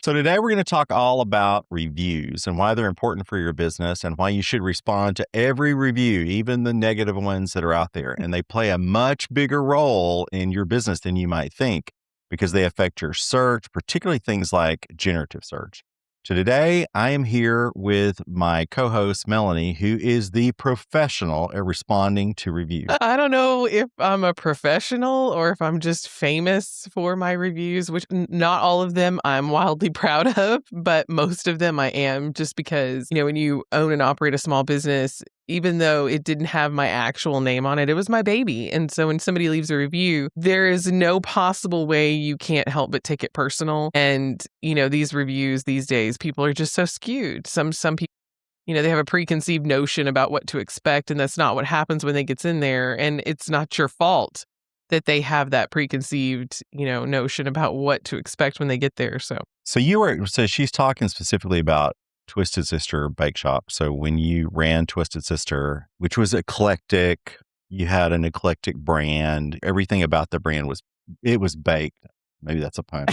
So today we're going to talk all about reviews and why they're important for your business and why you should respond to every review, even the negative ones that are out there. And they play a much bigger role in your business than you might think because they affect your search, particularly things like generative search. So today I am here with my co-host, Melanie, who is the professional at responding to reviews. I don't know if I'm a professional or if I'm just famous for my reviews, which not all of them I'm wildly proud of, but most of them I am, just because, when you own and operate a small business, even though it didn't have my actual name on it, it was my baby. And so when somebody leaves a review, there is no possible way you can't help but take it personal. And, these reviews these days, people are just so skewed. Some people, they have a preconceived notion about what to expect, and that's not what happens when they gets in there. And it's not your fault that they have that preconceived, notion about what to expect when they get there. So she's talking specifically about Twisted Sister Bake Shop. So when you ran Twisted Sister, which was eclectic, you had an eclectic brand. Everything about the brand was baked. Maybe that's a pun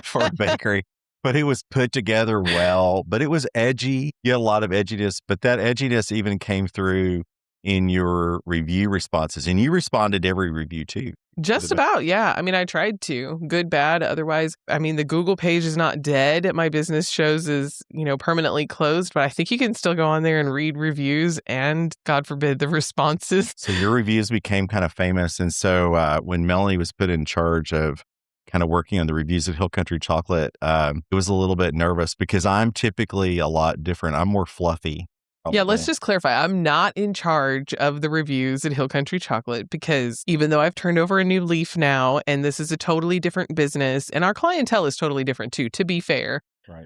for a bakery. But it was put together well, but it was edgy. You had a lot of edginess, but that edginess even came through in your review responses. And you responded to every review too. Just about, yeah. I tried to. Good, bad. Otherwise, the Google page is not dead. My business shows is, permanently closed, but I think you can still go on there and read reviews and, God forbid, the responses. So your reviews became kind of famous. And so when Melanie was put in charge of kind of working on the reviews of Hill Country Chocolate, it was a little bit nervous because I'm typically a lot different. I'm more fluffy. Probably. Yeah, let's just clarify. I'm not in charge of the reviews at Hill Country Chocolate because even though I've turned over a new leaf now and this is a totally different business and our clientele is totally different too, to be fair. Right.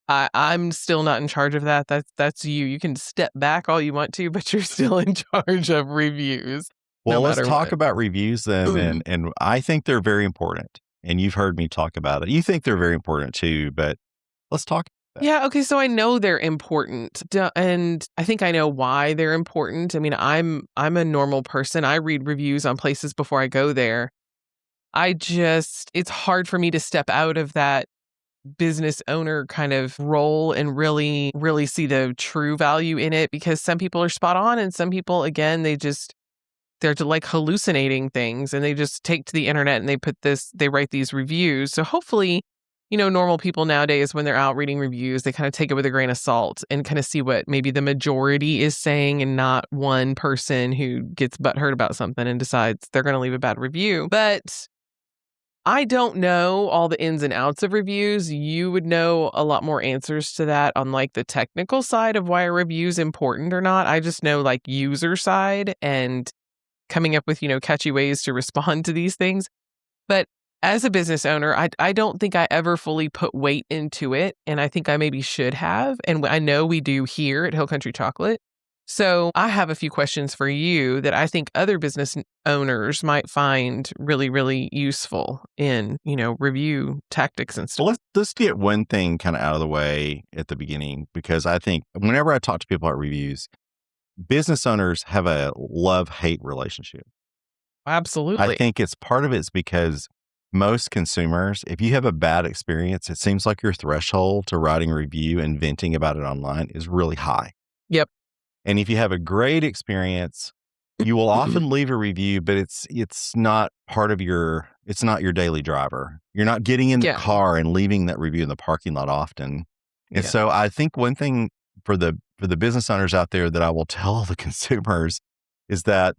I'm still not in charge of that. That's you. You can step back all you want to, but you're still in charge of reviews. Well, let's talk about reviews then. And I think they're very important. And you've heard me talk about it. You think they're very important too, but let's talk. Yeah. Okay. So I know they're important, and I think I know why they're important. I'm a normal person. I read reviews on places before I go there. It's hard for me to step out of that business owner kind of role and really, really see the true value in it, because some people are spot on and some people, again, they're like hallucinating things and they just take to the internet and they write these reviews. So hopefully, normal people nowadays, when they're out reading reviews, they kind of take it with a grain of salt and kind of see what maybe the majority is saying and not one person who gets butthurt about something and decides they're going to leave a bad review. But I don't know all the ins and outs of reviews. You would know a lot more answers to that on like the technical side of why a review is important or not. I just know like user side and coming up with, catchy ways to respond to these things. But as a business owner, I don't think I ever fully put weight into it. And I think I maybe should have. And I know we do here at Hill Country Chocolate. So I have a few questions for you that I think other business owners might find really, really useful in, review tactics and stuff. Well, let's get one thing kind of out of the way at the beginning, because I think whenever I talk to people about reviews, business owners have a love-hate relationship. Absolutely. I think part of it's because most consumers, if you have a bad experience, it seems like your threshold to writing a review and venting about it online is really high. Yep. And if you have a great experience, you will often leave a review, but it's not part of it's not your daily driver. You're not getting in the car and leaving that review in the parking lot often. And so I think one thing for the business owners out there that I will tell the consumers is that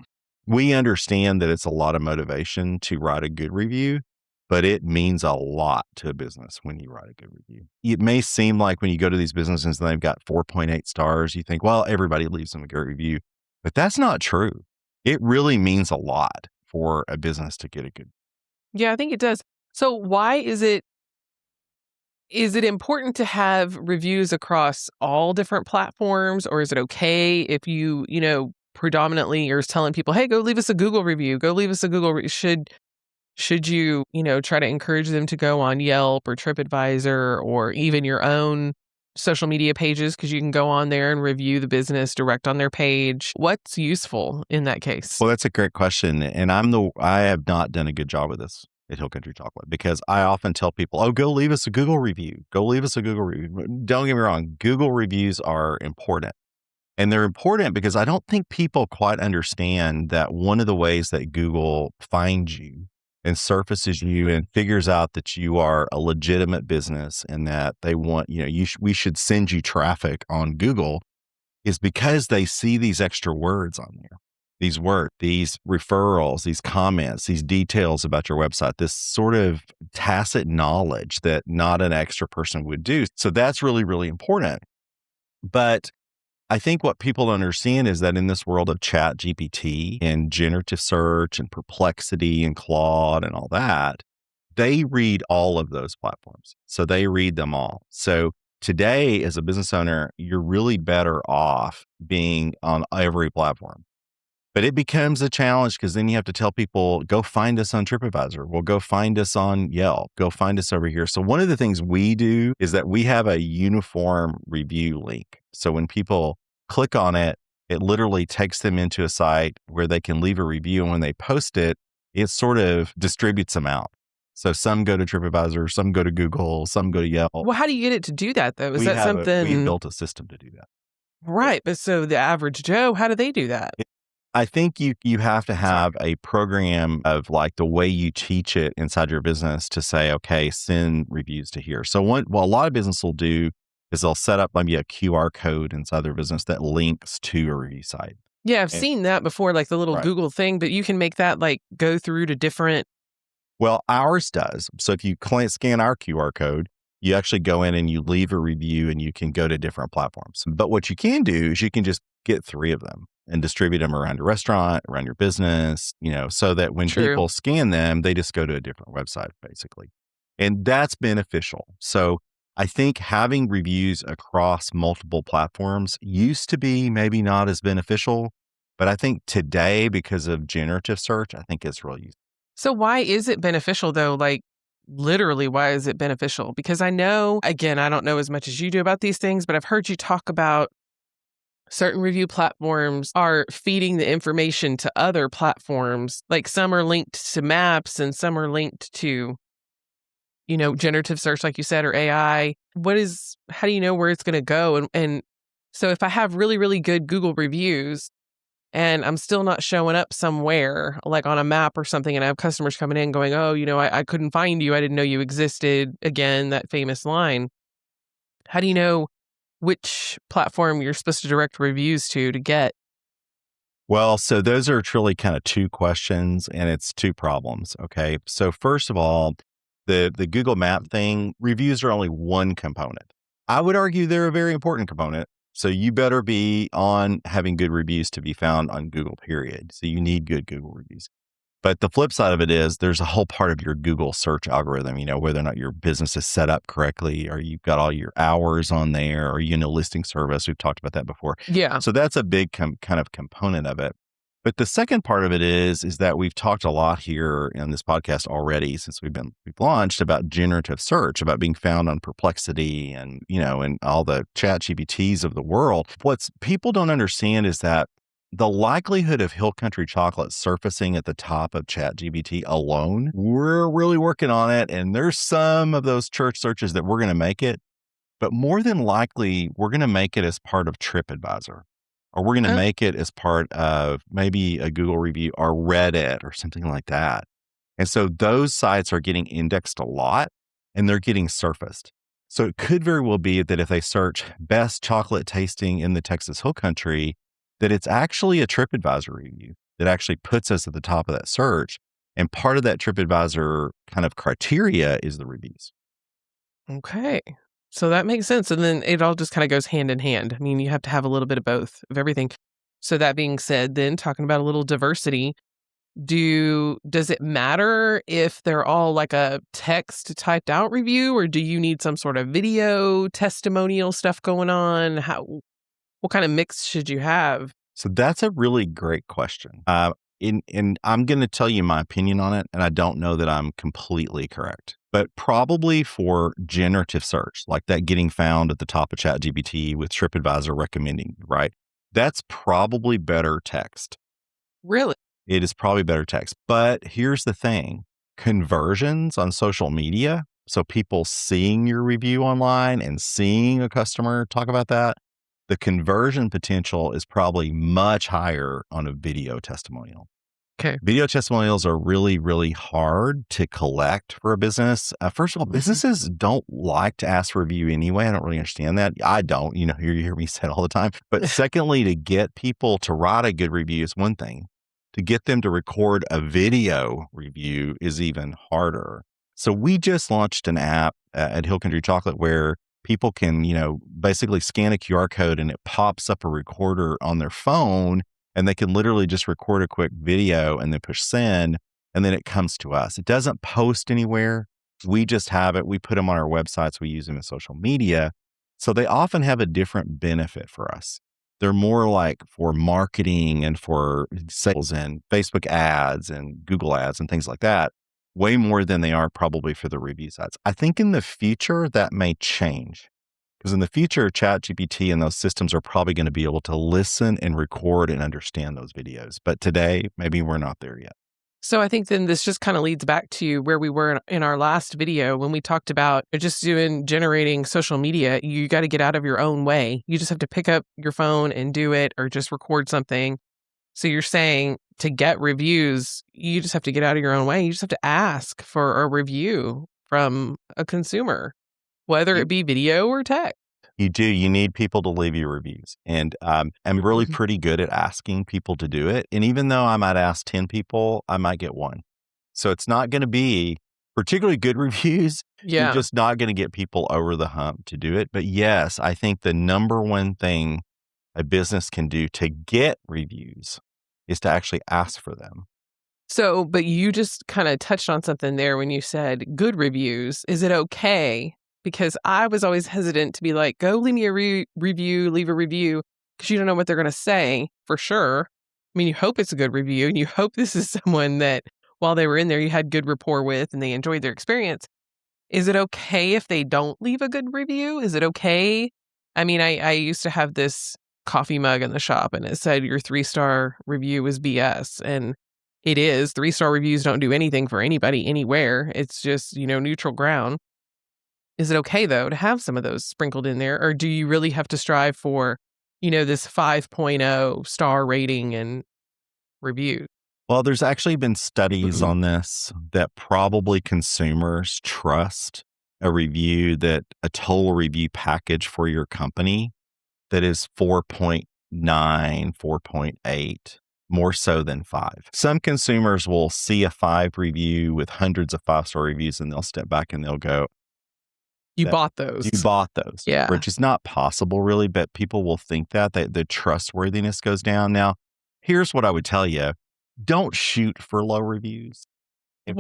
we understand that it's a lot of motivation to write a good review, but it means a lot to a business when you write a good review. It may seem like when you go to these businesses and they've got 4.8 stars, you think, well, everybody leaves them a good review, but that's not true. It really means a lot for a business to get a good. Yeah, I think it does. So why is it important to have reviews across all different platforms, or is it okay if you, predominantly are telling people, hey, go leave us a Google review, go leave us a Google should you, try to encourage them to go on Yelp or TripAdvisor or even your own social media pages, because you can go on there and review the business direct on their page? What's useful in that case? Well, that's a great question. And I have not done a good job with this. at Hill Country Chocolate, because I often tell people, oh, go leave us a Google review. Go leave us a Google review. Don't get me wrong. Google reviews are important. And they're important because I don't think people quite understand that one of the ways that Google finds you and surfaces you and figures out that you are a legitimate business and that they want, we should send you traffic on Google is because they see these extra words on there. These words, these referrals, these comments, these details about your website, this sort of tacit knowledge that not an extra person would do. So that's really, really important. But I think what people understand is that in this world of Chat GPT and generative search and Perplexity and Claude and all that, they read all of those platforms. So they read them all. So today, as a business owner, you're really better off being on every platform. But it becomes a challenge because then you have to tell people, go find us on TripAdvisor. Well, go find us on Yelp. Go find us over here. So one of the things we do is that we have a uniform review link. So when people click on it, it literally takes them into a site where they can leave a review. And when they post it, it sort of distributes them out. So some go to TripAdvisor, some go to Google, some go to Yelp. Well, how do you get it to do that, though? Is that something? We built a system to do that. Right. But so the average Joe, how do they do that? I think you have to have a program of like the way you teach it inside your business to say, okay, send reviews to here. So what a lot of business will do is they'll set up maybe a QR code inside their business that links to a review site. Yeah, I've seen that before, like the little Google thing, but you can make that like go through to different. Well, ours does. So if you scan our QR code, you actually go in and you leave a review and you can go to different platforms. But what you can do is you can just get 3 of them and distribute them around your restaurant, around your business, so that when people scan them, they just go to a different website, basically. And that's beneficial. So I think having reviews across multiple platforms used to be maybe not as beneficial, but I think today, because of generative search, I think it's really useful. So why is it beneficial though? Like literally, why is it beneficial? Because I know, again, I don't know as much as you do about these things, but I've heard you talk about certain review platforms are feeding the information to other platforms. Like some are linked to maps and some are linked to, generative search, like you said, or AI. How do you know where it's going to go? And so if I have really, really good Google reviews and I'm still not showing up somewhere, like on a map or something, and I have customers coming in going, oh, I couldn't find you. I didn't know you existed. Again, that famous line. How do you know which platform you're supposed to direct reviews to get? Well, so those are truly kind of 2 questions and it's 2 problems. Okay. So first of all, the Google Map thing, reviews are only one component. I would argue they're a very important component. So you better be on having good reviews to be found on Google, period. So you need good Google reviews. But the flip side of it is there's a whole part of your Google search algorithm, whether or not your business is set up correctly, or you've got all your hours on there, or you in a listing service. We've talked about that before. Yeah. So that's a big kind of component of it. But the second part of it is that we've talked a lot here in this podcast already since we've launched about generative search, about being found on Perplexity and, and all the Chat GPTs of the world. What people don't understand is that the likelihood of Hill Country Chocolate surfacing at the top of ChatGPT alone, we're really working on it. And there's some of those church searches that we're going to make it. But more than likely, we're going to make it as part of TripAdvisor, or we're going to make it as part of maybe a Google review or Reddit or something like that. And so those sites are getting indexed a lot and they're getting surfaced. So it could very well be that if they search best chocolate tasting in the Texas Hill Country, that it's actually a TripAdvisor review that actually puts us at the top of that search. And part of that TripAdvisor kind of criteria is the reviews. Okay. So that makes sense. And then it all just kind of goes hand in hand. I mean, you have to have a little bit of both of everything. So that being said, then talking about a little diversity, does it matter if they're all like a text typed out review, or do you need some sort of video testimonial stuff going on? What kind of mix should you have? So that's a really great question. And I'm going to tell you my opinion on it, and I don't know that I'm completely correct. But probably for generative search, like that getting found at the top of ChatGPT with TripAdvisor recommending, right? That's probably better text. Really? It is probably better text. But here's the thing. conversions on social media, so people seeing your review online and seeing a customer talk about that, the conversion potential is probably much higher on a video testimonial. Okay. Video testimonials are really, really hard to collect for a business. First of all, businesses don't like to ask for a review anyway. I don't really understand that. I don't, you hear me say it all the time. But secondly, to get people to write a good review is one thing. To get them to record a video review is even harder. So we just launched an app at Hill Country Chocolate where people can, basically scan a QR code and it pops up a recorder on their phone. And they can literally just record a quick video and then push send, and then it comes to us. It doesn't post anywhere. We just have it. We put them on our websites. We use them in social media. So they often have a different benefit for us. They're more like for marketing and for sales and Facebook ads and Google ads and things like that, way more than they are probably for the review sites. I think in the future that may change. Because in the future, ChatGPT and those systems are probably going to be able to listen and record and understand those videos. But today, maybe we're not there yet. So I think then this just kind of leads back to where we were in our last video when we talked about just generating social media. You got to get out of your own way. You just have to pick up your phone and do it or just record something. So you're saying to get reviews, you just have to get out of your own way. You just have to ask for a review from a consumer, whether it be video or text. You do. You need people to leave you reviews. And I'm really pretty good at asking people to do it. And even though I might ask 10 people, I might get one. So it's not going to be particularly good reviews. Yeah. You're just not going to get people over the hump to do it. But yes, I think the number one thing a business can do to get reviews is to actually ask for them. So, but you just kind of touched on something there when you said good reviews. Is it okay? Because I was always hesitant to be like, go leave me a review, leave a review, because you don't know what they're going to say for sure. I mean, you hope it's a good review and you hope this is someone that while they were in there, you had good rapport with and they enjoyed their experience. Is it okay if they don't leave a good review? Is it okay? I mean, I used to have this coffee mug in the shop and it said your 3-star review is BS. And it is. 3-star reviews don't do anything for anybody anywhere. It's just, neutral ground. Is it okay, though, to have some of those sprinkled in there? Or do you really have to strive for, this 5.0 star rating and review? Well, there's actually been studies on this that probably consumers trust a total review package for your company that is 4.9, 4.8, more so than 5. Some consumers will see a 5 review with hundreds of 5-star reviews and they'll step back and they'll go, You bought those. Yeah. Which is not possible really, but people will think that the trustworthiness goes down. Now, here's what I would tell you. Don't shoot for low reviews. In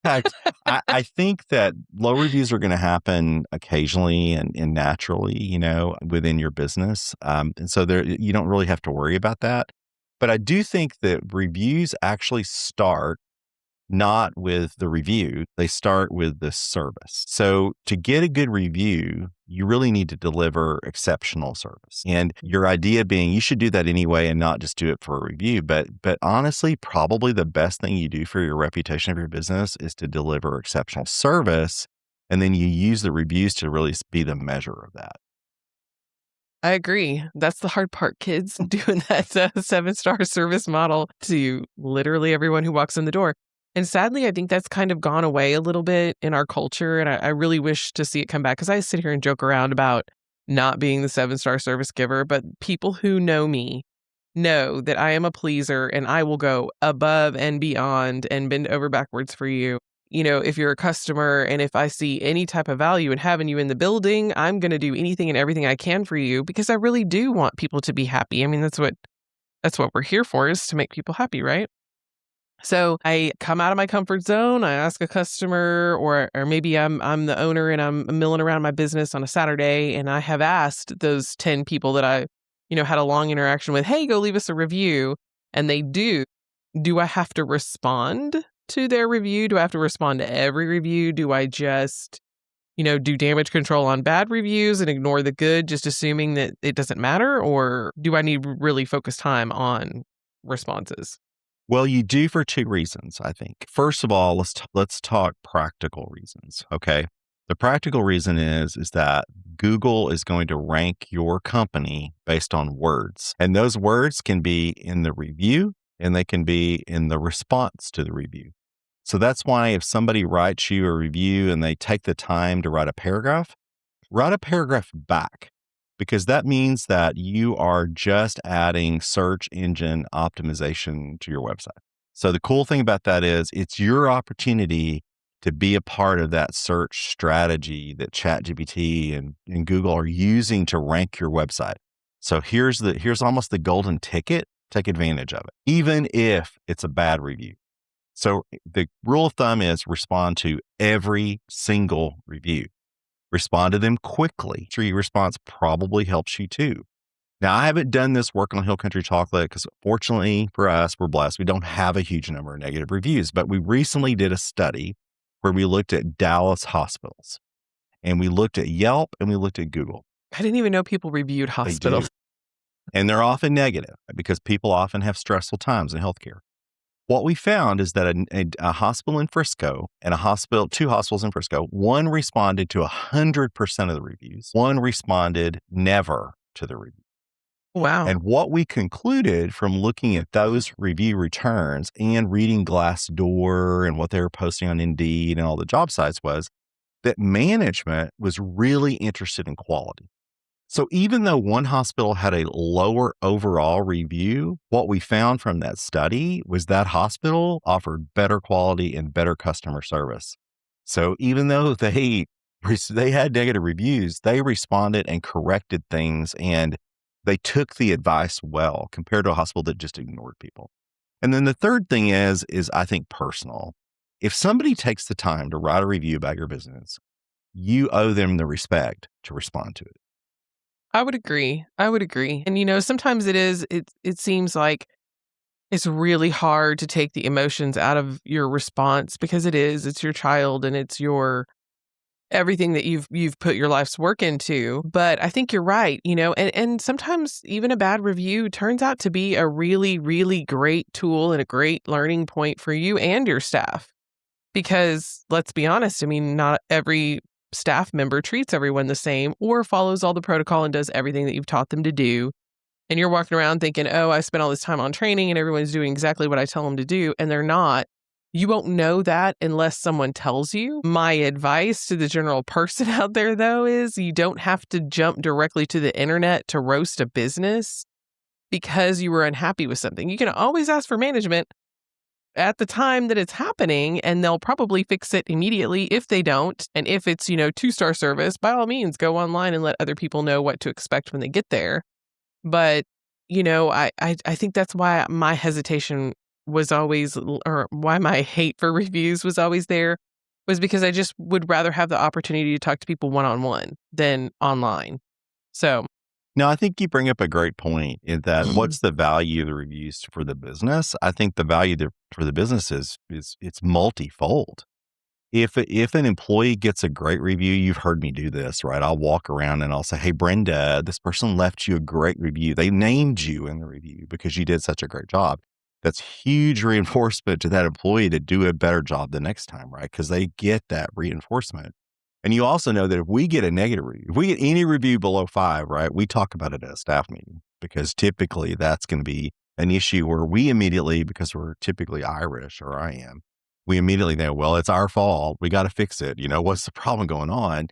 fact, I think that low reviews are going to happen occasionally and naturally, within your business. And so you don't really have to worry about that. But I do think that reviews actually start not with the review, they start with the service. So to get a good review, you really need to deliver exceptional service. And your idea being you should do that anyway and not just do it for a review. But honestly, probably the best thing you do for your reputation of your business is to deliver exceptional service. And then you use the reviews to really be the measure of that. I agree. That's the hard part, kids, doing that 7-star service model to literally everyone who walks in the door. And sadly, I think that's kind of gone away a little bit in our culture. And I really wish to see it come back because I sit here and joke around about not being the 7-star service giver. But people who know me know that I am a pleaser and I will go above and beyond and bend over backwards for you. If you're a customer and if I see any type of value in having you in the building, I'm going to do anything and everything I can for you because I really do want people to be happy. I mean, that's what we're here for, is to make people happy, right? So I come out of my comfort zone. I ask a customer, or maybe I'm the owner and I'm milling around my business on a Saturday, and I have asked those 10 people that I, had a long interaction with, hey, go leave us a review, and they do. Do I have to respond to their review? Do I have to respond to every review? Do I just, do damage control on bad reviews and ignore the good, just assuming that it doesn't matter, or do I need really focused time on responses? Well, you do for two reasons, I think. First of all, let's talk practical reasons, okay? The practical reason is that Google is going to rank your company based on words. And those words can be in the review and they can be in the response to the review. So that's why if somebody writes you a review and they take the time to write a paragraph back, because that means that you are just adding search engine optimization to your website. So the cool thing about that is it's your opportunity to be a part of that search strategy that ChatGPT and Google are using to rank your website. So here's almost the golden ticket. Take advantage of it, even if it's a bad review. So the rule of thumb is respond to every single review. Respond to them quickly. Your response probably helps you too. Now, I haven't done this work on Hill Country Chocolate because fortunately for us, we're blessed. We don't have a huge number of negative reviews, but we recently did a study where we looked at Dallas hospitals and we looked at Yelp and we looked at Google. I didn't even know people reviewed hospitals. And they're often negative because people often have stressful times in healthcare. What we found is that a hospital in Frisco and two hospitals in Frisco, one responded to 100% of the reviews. One responded never to the review. Wow. And what we concluded from looking at those review returns and reading Glassdoor and what they were posting on Indeed and all the job sites was that management was really interested in quality. So even though one hospital had a lower overall review, what we found from that study was that hospital offered better quality and better customer service. So even though they had negative reviews, they responded and corrected things and they took the advice well compared to a hospital that just ignored people. And then the third thing is I think personal. If somebody takes the time to write a review about your business, you owe them the respect to respond to it. I would agree. And sometimes it seems like it's really hard to take the emotions out of your response because it's your child and it's your everything that you've put your life's work into. But I think you're right, and sometimes even a bad review turns out to be a really, really great tool and a great learning point for you and your staff. Because let's be honest, not every staff member treats everyone the same or follows all the protocol and does everything that you've taught them to do. And you're walking around thinking, oh, I spent all this time on training and everyone's doing exactly what I tell them to do. And they're not. You won't know that unless someone tells you. My advice to the general person out there, though, is you don't have to jump directly to the internet to roast a business because you were unhappy with something. You can always ask for management at the time that it's happening, and they'll probably fix it immediately. If they don't, and if it's, 2-star service, by all means, go online and let other people know what to expect when they get there. But, I think that's why my hesitation was always, or why my hate for reviews was always there, was because I just would rather have the opportunity to talk to people one-on-one than online. So. No, I think you bring up a great point in that what's the value of the reviews for the business? I think the value for the business is it's multifold. If an employee gets a great review, you've heard me do this, right? I'll walk around and I'll say, hey, Brenda, this person left you a great review. They named you in the review because you did such a great job. That's huge reinforcement to that employee to do a better job the next time, right? Because they get that reinforcement. And you also know that if we get a negative review, if we get any review below 5, right, we talk about it at a staff meeting because typically that's going to be an issue where we immediately, because we're typically Irish, or I am, we immediately know, well, it's our fault. We got to fix it. What's the problem going on?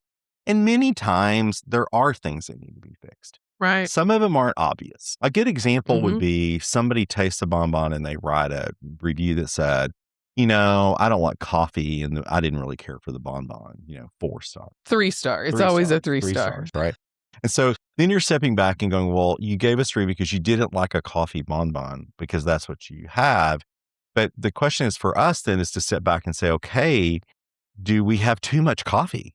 And many times there are things that need to be fixed. Right. Some of them aren't obvious. A good example would be somebody tastes a bonbon and they write a review that said, I don't like coffee and I didn't really care for the bonbon, 4 stars. 3 star. It's always a 3 star. Stars, right? And so then you're stepping back and going, well, you gave us 3 because you didn't like a coffee bonbon because that's what you have. But the question is for us then is to step back and say, okay, do we have too much coffee?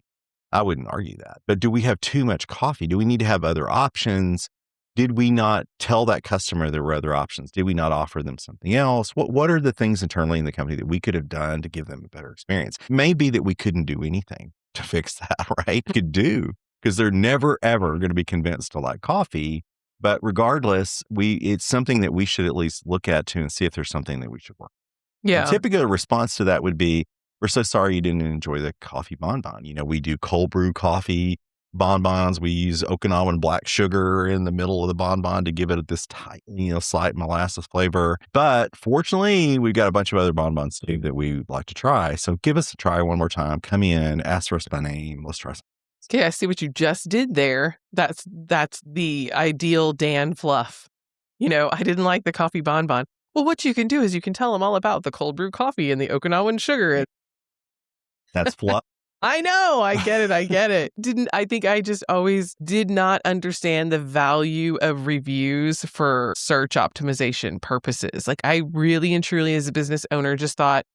I wouldn't argue that. But do we have too much coffee? Do we need to have other options? Did we not tell that customer there were other options? Did we not offer them something else? What are the things internally in the company that we could have done to give them a better experience? It may be that we couldn't do anything to fix that, right? Could do, because they're never, ever going to be convinced to like coffee. But regardless, it's something that we should at least look at too and see if there's something that we should work. Yeah. A typical response to that would be, we're so sorry you didn't enjoy the coffee bonbon. We do cold brew coffee bonbons. We use Okinawan black sugar in the middle of the bonbon to give it this tight, slight molasses flavor. But fortunately, we've got a bunch of other bonbons too that we would like to try. So give us a try one more time. Come in, ask for us by name. Let's try some. Okay, I see what you just did there. That's the ideal Dan fluff. I didn't like the coffee bonbon. Well, what you can do is you can tell them all about the cold brew coffee and the Okinawan sugar. That's fluff. I know. I get it. I get it. I think I just always did not understand the value of reviews for search optimization purposes. Like, I really and truly, as a business owner, just thought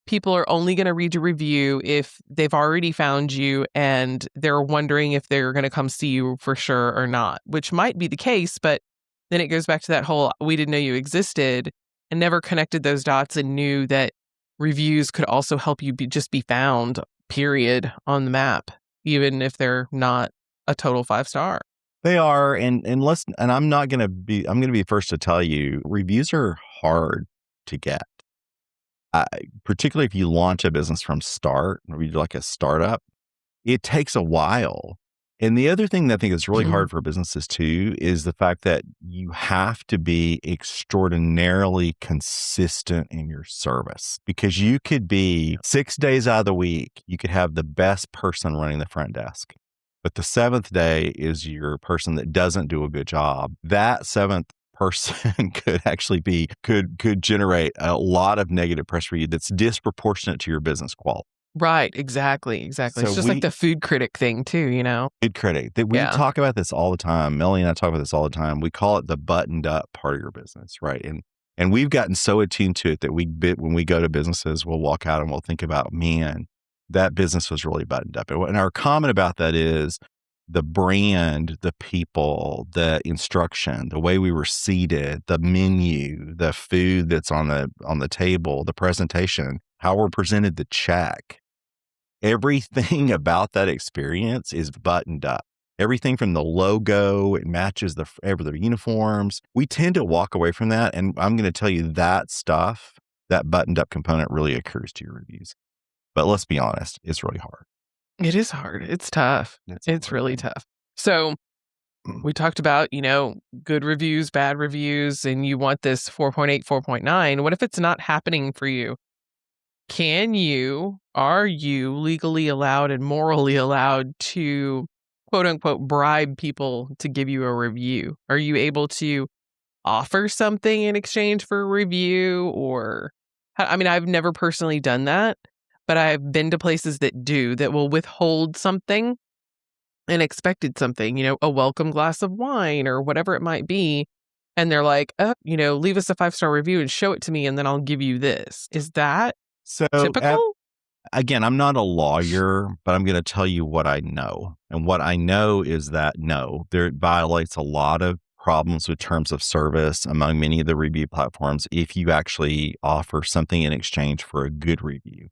people are only going to read your review if they've already found you and they're wondering if they're going to come see you for sure or not, which might be the case. But then it goes back to that whole, we didn't know you existed, and never connected those dots and knew that reviews could also help you just be found, period, on the map, even if they're not a total 5-star. They are. And I'm going to be first to tell you, reviews are hard to get. Particularly if you launch a business from start, or you do like a startup, it takes a while. And the other thing that I think is really hard for businesses too is the fact that you have to be extraordinarily consistent in your service, because you could be 6 days out of the week, you could have the best person running the front desk, but the 7th day is your person that doesn't do a good job. That 7th person could actually could generate a lot of negative press for you that's disproportionate to your business quality. Right. Exactly. So it's just like the food critic thing too, Food critic. We talk about this all the time. Melanie and I talk about this all the time. We call it the buttoned up part of your business, right? And we've gotten so attuned to it that when we go to businesses, we'll walk out and we'll think about, man, that business was really buttoned up. And our comment about that is the brand, the people, the instruction, the way we were seated, the menu, the food that's on the table, the presentation, how we're presented the check. Everything about that experience is buttoned up. Everything from the logo, it matches the uniforms. We tend to walk away from that. And I'm going to tell you that stuff, that buttoned up component really occurs to your reviews. But let's be honest, it's really hard. It is hard. It's tough. It's really tough. So we talked about, good reviews, bad reviews, and you want this 4.8, 4.9. What if it's not happening for you? Are you legally allowed and morally allowed to, quote unquote, bribe people to give you a review? Are you able to offer something in exchange for a review? Or, I've never personally done that, but I've been to places that will withhold something and expected something, a welcome glass of wine or whatever it might be. And they're like, leave us a 5-star review and show it to me, and then I'll give you this. Is that typical? Again, I'm not a lawyer, but I'm going to tell you what I know. And what I know is that there violates a lot of problems with terms of service among many of the review platforms if you actually offer something in exchange for a good review.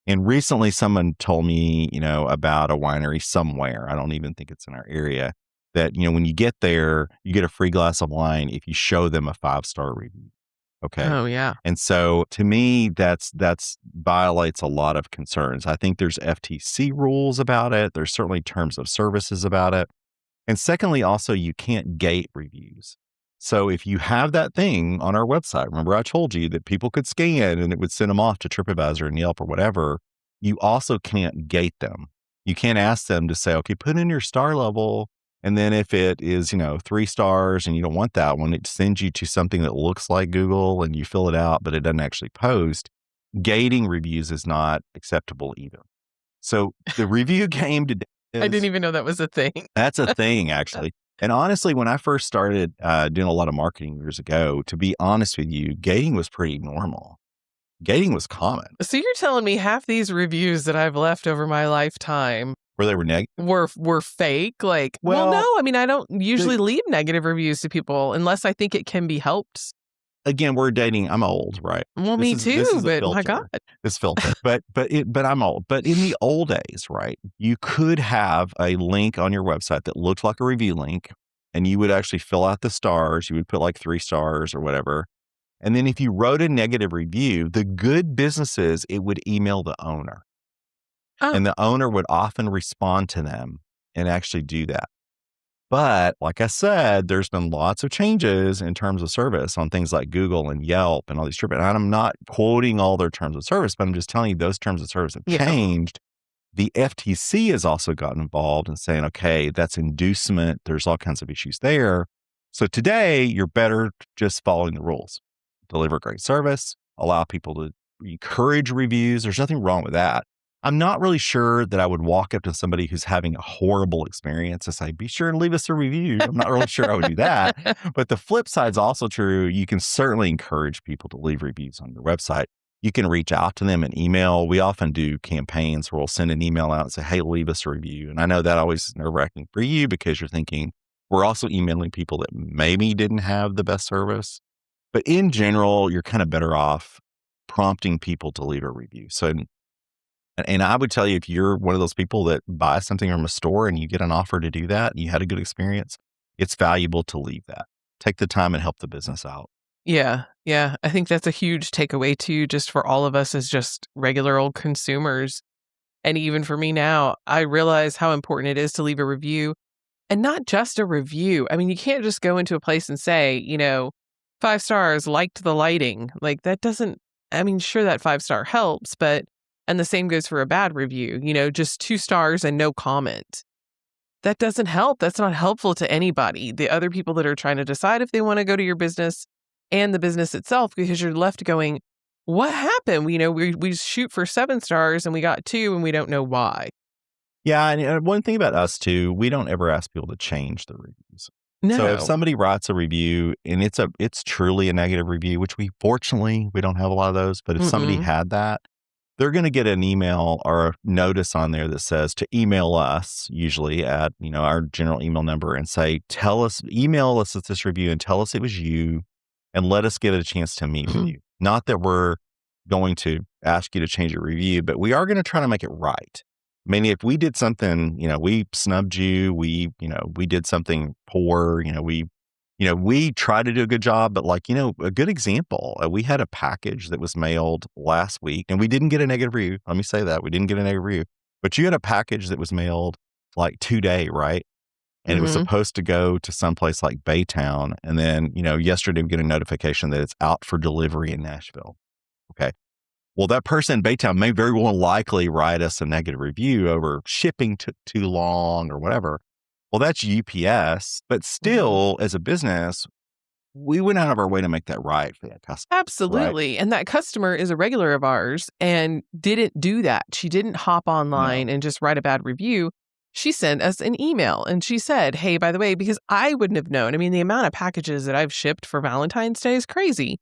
And recently someone told me, about a winery somewhere, I don't even think it's in our area, that, when you get there, you get a free glass of wine if you show them a 5-star review. Okay. Oh, yeah. And so to me, that's violates a lot of concerns. I think there's FTC rules about it. There's certainly terms of services about it. And secondly, also, you can't gate reviews. So if you have that thing on our website, remember I told you that people could scan and it would send them off to TripAdvisor and Yelp or whatever, you also can't gate them. You can't ask them to say, okay, put in your star level. And then if it is, 3 stars and you don't want that one, it sends you to something that looks like Google and you fill it out, but it doesn't actually post. Gating reviews is not acceptable either. So the review game today I didn't even know that was a thing. That's a thing, actually. And honestly, when I first started doing a lot of marketing years ago, to be honest with you, gating was pretty normal. Gating was common. So you're telling me half these reviews that I've left over my lifetime where they were negative were fake? Like, well, no, I don't usually leave negative reviews to people unless I think it can be helped. Again, we're dating. I'm old, right? Well, me too, but my God. This filter. But I'm old. But in the old days, right, you could have a link on your website that looked like a review link, and you would actually fill out the stars. You would put like 3 stars or whatever. And then if you wrote a negative review, the good businesses, it would email the owner. Oh. And the owner would often respond to them and actually do that. But like I said, there's been lots of changes in terms of service on things like Google and Yelp and all these trip. And I'm not quoting all their terms of service, but I'm just telling you those terms of service have changed. The FTC has also gotten involved in saying, okay, that's inducement. There's all kinds of issues there. So today, you're better just following the rules. Deliver great service, allow people to encourage reviews. There's nothing wrong with that. I'm not really sure that I would walk up to somebody who's having a horrible experience and say, be sure and leave us a review. I'm not really sure I would do that. But the flip side's also true. You can certainly encourage people to leave reviews on your website. You can reach out to them in email. We often do campaigns where we'll send an email out and say, hey, leave us a review. And I know that always is nerve-wracking for you because you're thinking, we're also emailing people that maybe didn't have the best service. But in general, you're kind of better off prompting people to leave a review. So, and I would tell you, if you're one of those people that buys something from a store and you get an offer to do that, and you had a good experience, it's valuable to leave that. Take the time and help the business out. Yeah. Yeah. I think that's a huge takeaway too, just for all of us as just regular old consumers. And even for me now, I realize how important it is to leave a review, and not just a review. I mean, you can't just go into a place and say, 5 stars, liked the lighting. Like that doesn't, I mean, sure, that 5-star helps, and the same goes for a bad review, just 2 stars and no comment. That doesn't help. That's not helpful to anybody. The other people that are trying to decide if they want to go to your business and the business itself, because you're left going, what happened? We shoot for 7 stars and we got 2 and we don't know why. Yeah. And one thing about us too, we don't ever ask people to change the reviews. No. So if somebody writes a review and it's truly a negative review, which we don't have a lot of those, but if somebody had that, they're going to get an email or a notice on there that says to email us, usually at, our general email number, and say, email us at this review and tell us it was you and let us get a chance to meet with you. Not that we're going to ask you to change your review, but we are going to try to make it right. I mean, if we did something, we snubbed you, we did something poor, we try to do a good job, but a good example, we had a package that was mailed last week and we didn't get a negative review. Let me say that we didn't get a negative review, but you had a package that was mailed like today, right? And it was supposed to go to someplace like Baytown. And then, yesterday we get a notification that it's out for delivery in Nashville. Okay. Well, that person in Baytown may very well likely write us a negative review over shipping took too long or whatever. Well, that's UPS, but still, as a business, we went out of our way to make that right for that customer. Absolutely. Right? And that customer is a regular of ours and didn't do that. She didn't hop online and just write a bad review. She sent us an email and she said, hey, by the way, because I wouldn't have known. I mean, the amount of packages that I've shipped for Valentine's Day is crazy.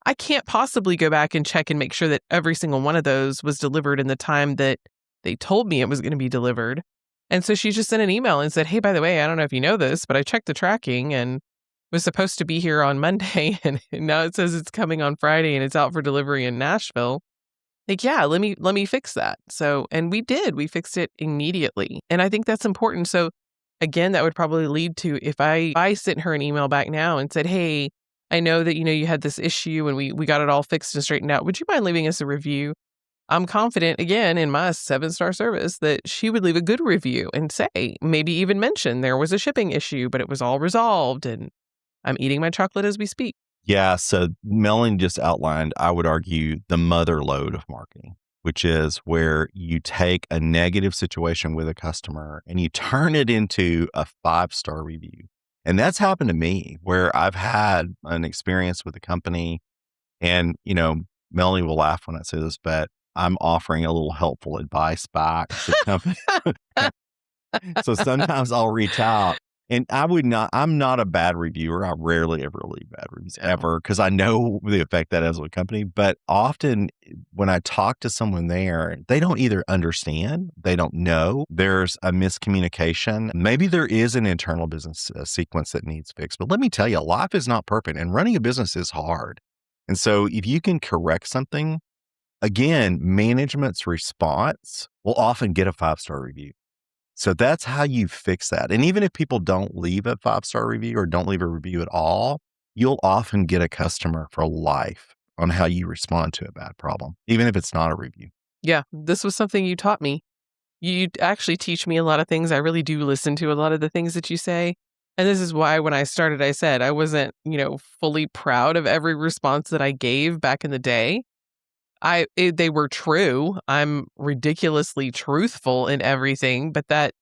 I can't possibly go back and check and make sure that every single one of those was delivered in the time that they told me it was going to be delivered. And so she just sent an email and said, hey, by the way, I don't know if you know this, but I checked the tracking and was supposed to be here on Monday. And now it says it's coming on Friday and it's out for delivery in Nashville. Like, yeah, let me fix that. So, and we did. We fixed it immediately. And I think that's important. So again, that would probably lead to if I sent her an email back now and said, hey, I know that, you had this issue and we got it all fixed and straightened out. Would you mind leaving us a review? I'm confident, again, in my 7-star service that she would leave a good review and say, maybe even mention there was a shipping issue, but it was all resolved and I'm eating my chocolate as we speak. Yeah. So Melanie just outlined, I would argue, the mother lode of marketing, which is where you take a negative situation with a customer and you turn it into a 5-star review. And that's happened to me where I've had an experience with a company and, Melanie will laugh when I say this, but I'm offering a little helpful advice back to the company. So sometimes I'll reach out and I'm not a bad reviewer. I rarely ever leave bad reviews ever because I know the effect that has on a company. But often when I talk to someone there, they don't either understand, they don't know, there's a miscommunication. Maybe there is an internal business sequence that needs fixed. But let me tell you, life is not perfect and running a business is hard. And so if you can correct something, again, management's response will often get a 5-star review. So that's how you fix that. And even if people don't leave a 5-star review or don't leave a review at all, you'll often get a customer for life on how you respond to a bad problem, even if it's not a review. Yeah, this was something you taught me. You actually teach me a lot of things. I really do listen to a lot of the things that you say. And this is why when I started, I said I wasn't, fully proud of every response that I gave back in the day. They were true. I'm ridiculously truthful in everything, but that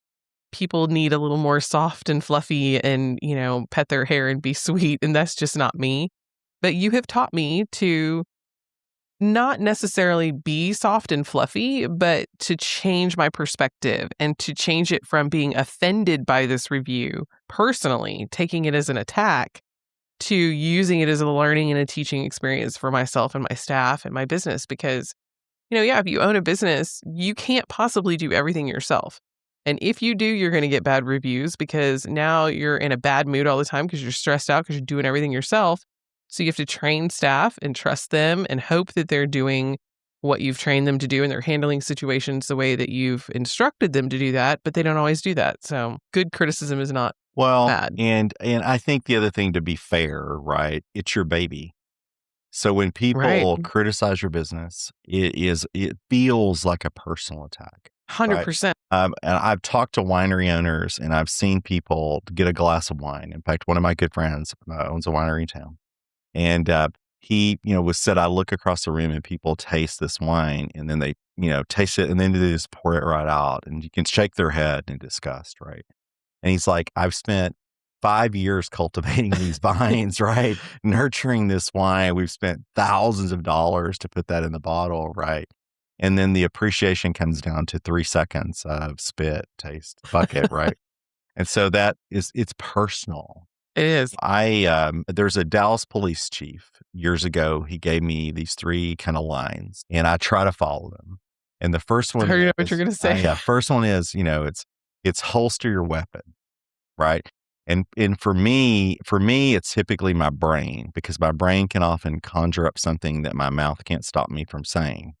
people need a little more soft and fluffy and, pet their hair and be sweet. And that's just not me. But you have taught me to not necessarily be soft and fluffy, but to change my perspective and to change it from being offended by this review personally, taking it as an attack, to using it as a learning and a teaching experience for myself and my staff and my business. Because, if you own a business, you can't possibly do everything yourself. And if you do, you're going to get bad reviews because now you're in a bad mood all the time because you're stressed out because you're doing everything yourself. So you have to train staff and trust them and hope that they're doing what you've trained them to do and they're handling situations the way that you've instructed them to do that, but they don't always do that. So good criticism is not bad. And I think the other thing, to be fair, right, it's your baby. So when people criticize your business, it feels like a personal attack. 100%. Right? And I've talked to winery owners and I've seen people get a glass of wine. In fact, one of my good friends owns a winery in town. And he, was said, I look across the room and people taste this wine and then they, taste it and then they just pour it right out and you can shake their head in disgust, right? And he's like, I've spent 5 years cultivating these vines, right? Nurturing this wine. We've spent thousands of dollars to put that in the bottle, right? And then the appreciation comes down to 3 seconds of spit, taste, bucket, right? And so it's personal. It is. There's a Dallas police chief years ago. He gave me these 3 kind of lines and I try to follow them. And the first one, I heard what you're going to say. First one is, it's holster your weapon, right? And for me, it's typically my brain because my brain can often conjure up something that my mouth can't stop me from saying.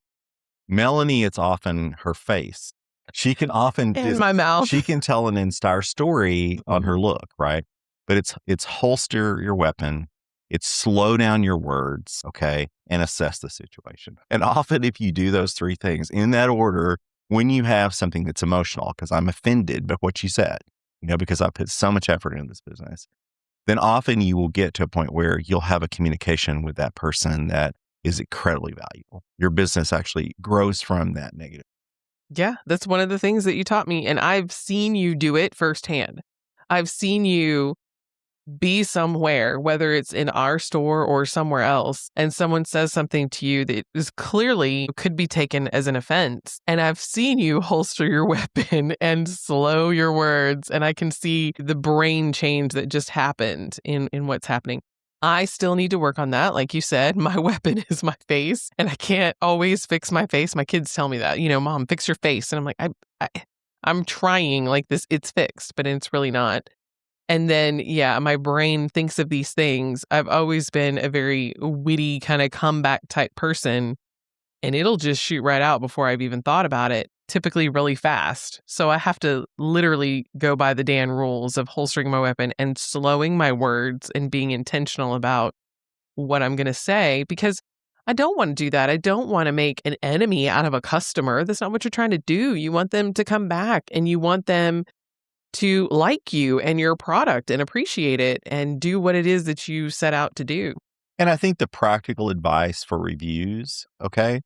Melanie, it's often her face. She can often my mouth. She can tell an entire story on her look, right? But it's holster your weapon, it's slow down your words, okay, and assess the situation. And often if you do those 3 things in that order, when you have something that's emotional, because I'm offended by what you said, because I put so much effort into this business, then often you will get to a point where you'll have a communication with that person that is incredibly valuable. Your business actually grows from that negative. Yeah, that's one of the things that you taught me. And I've seen you do it firsthand. I've seen you be somewhere, whether it's in our store or somewhere else, and someone says something to you that is clearly could be taken as an offense. And I've seen you holster your weapon and slow your words. And I can see the brain change that just happened in what's happening. I still need to work on that. Like you said, my weapon is my face and I can't always fix my face. My kids tell me that, Mom, fix your face. And I'm like, I'm trying like this. It's fixed, but it's really not. And then, my brain thinks of these things. I've always been a very witty kind of comeback type person, and it'll just shoot right out before I've even thought about it, typically really fast. So I have to literally go by the Dan rules of holstering my weapon and slowing my words and being intentional about what I'm going to say, because I don't want to do that. I don't want to make an enemy out of a customer. That's not what you're trying to do. You want them to come back and you want them to like you and your product and appreciate it and do what it is that you set out to do. And I think the practical advice for reviews, okay,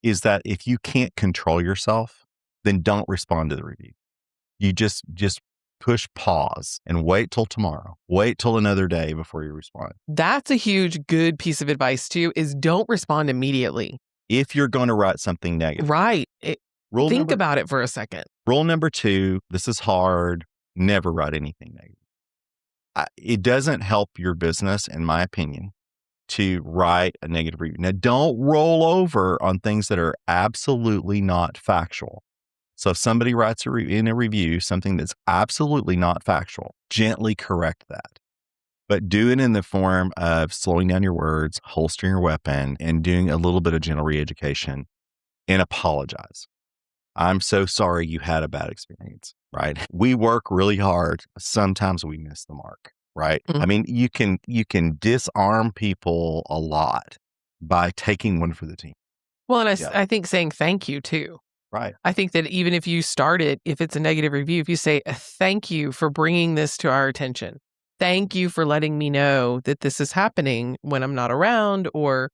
is that if you can't control yourself, then don't respond to the review. You just push pause and wait till tomorrow. Wait till another day before you respond. That's a huge good piece of advice too, is don't respond immediately. If you're going to write something negative. Right. Think about it for a second. Rule number 2, this is hard, never write anything negative. It doesn't help your business, in my opinion, to write a negative review. Now, don't roll over on things that are absolutely not factual. So if somebody writes in a review something that's absolutely not factual, gently correct that. But do it in the form of slowing down your words, holstering your weapon, and doing a little bit of gentle re-education, and apologize. I'm so sorry you had a bad experience, right? We work really hard. Sometimes we miss the mark, right? Mm. I mean, you can disarm people a lot by taking one for the team. Well, and I think saying thank you too. Right. I think that even if you start it, if it's a negative review, if you say, thank you for bringing this to our attention. Thank you for letting me know that this is happening when I'm not around, or,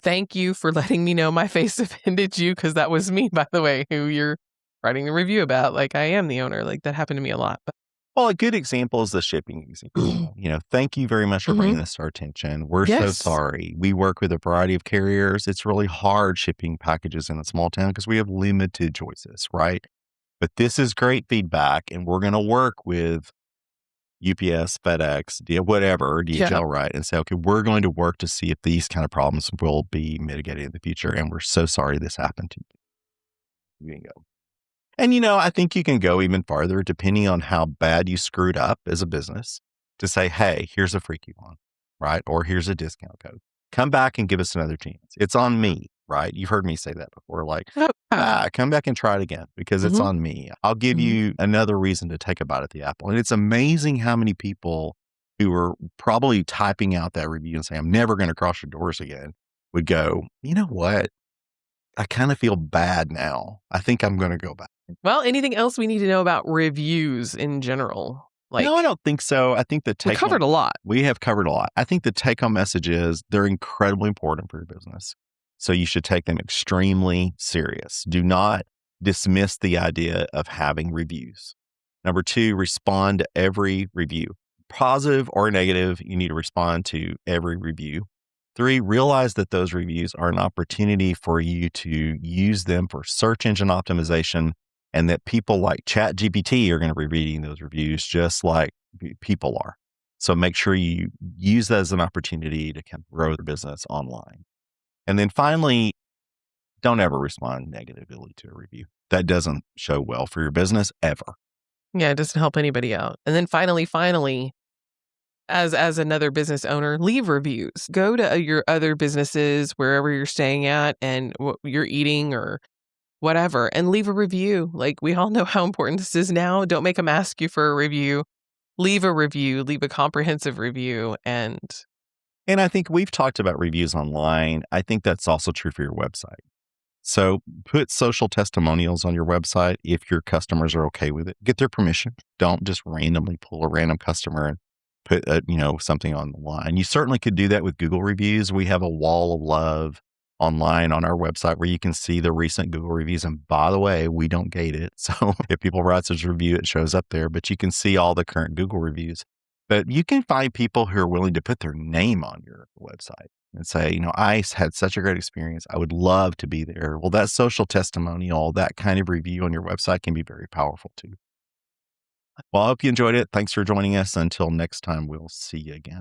thank you for letting me know my face offended you, because that was me, by the way, who you're writing the review about. Like, I am the owner. Like, that happened to me a lot. But well, a good example is the shipping example. Thank you very much for bringing this to our attention. We're so sorry. We work with a variety of carriers. It's really hard shipping packages in a small town because we have limited choices, right? But this is great feedback, and we're going to work with UPS, FedEx, DHL, Yeah. right? And say, okay, we're going to work to see if these kind of problems will be mitigated in the future. And we're so sorry this happened to you. You can go. And, I think you can go even farther depending on how bad you screwed up as a business to say, hey, here's a free coupon, right? Or here's a discount code. Come back and give us another chance. It's on me, right? You've heard me say that before. Like, come back and try it again because it's on me. I'll give you another reason to take a bite at the apple. And it's amazing how many people who were probably typing out that review and saying, I'm never going to cross your doors again, would go, you know what? I kind of feel bad now. I think I'm going to go back. Well, anything else we need to know about reviews in general? No, I don't think so. I think we covered a lot. We have covered a lot. I think the take-home message is they're incredibly important for your business. So you should take them extremely serious. Do not dismiss the idea of having reviews. Number 2, respond to every review. Positive or negative, you need to respond to every review. 3, realize that those reviews are an opportunity for you to use them for search engine optimization, and that people like ChatGPT are going to be reading those reviews just like people are. So make sure you use that as an opportunity to kind of grow the business online. And then finally, don't ever respond negatively to a review. That doesn't show well for your business ever. Yeah, it doesn't help anybody out. And then finally, as another business owner, leave reviews. Go to your other businesses, wherever you're staying at and what you're eating or whatever, and leave a review. Like, we all know how important this is now. Don't make them ask you for a review. Leave a review, leave a comprehensive review. And I think we've talked about reviews online. I think that's also true for your website. So put social testimonials on your website if your customers are okay with it. Get their permission. Don't just randomly pull a random customer and put something on the line. You certainly could do that with Google reviews. We have a wall of love online on our website where you can see the recent Google reviews. And by the way, we don't gate it. So if people write such a review, it shows up there, but you can see all the current Google reviews. But you can find people who are willing to put their name on your website and say, I had such a great experience. I would love to be there. Well, that social testimonial, that kind of review on your website can be very powerful too. Well, I hope you enjoyed it. Thanks for joining us. Until next time, we'll see you again.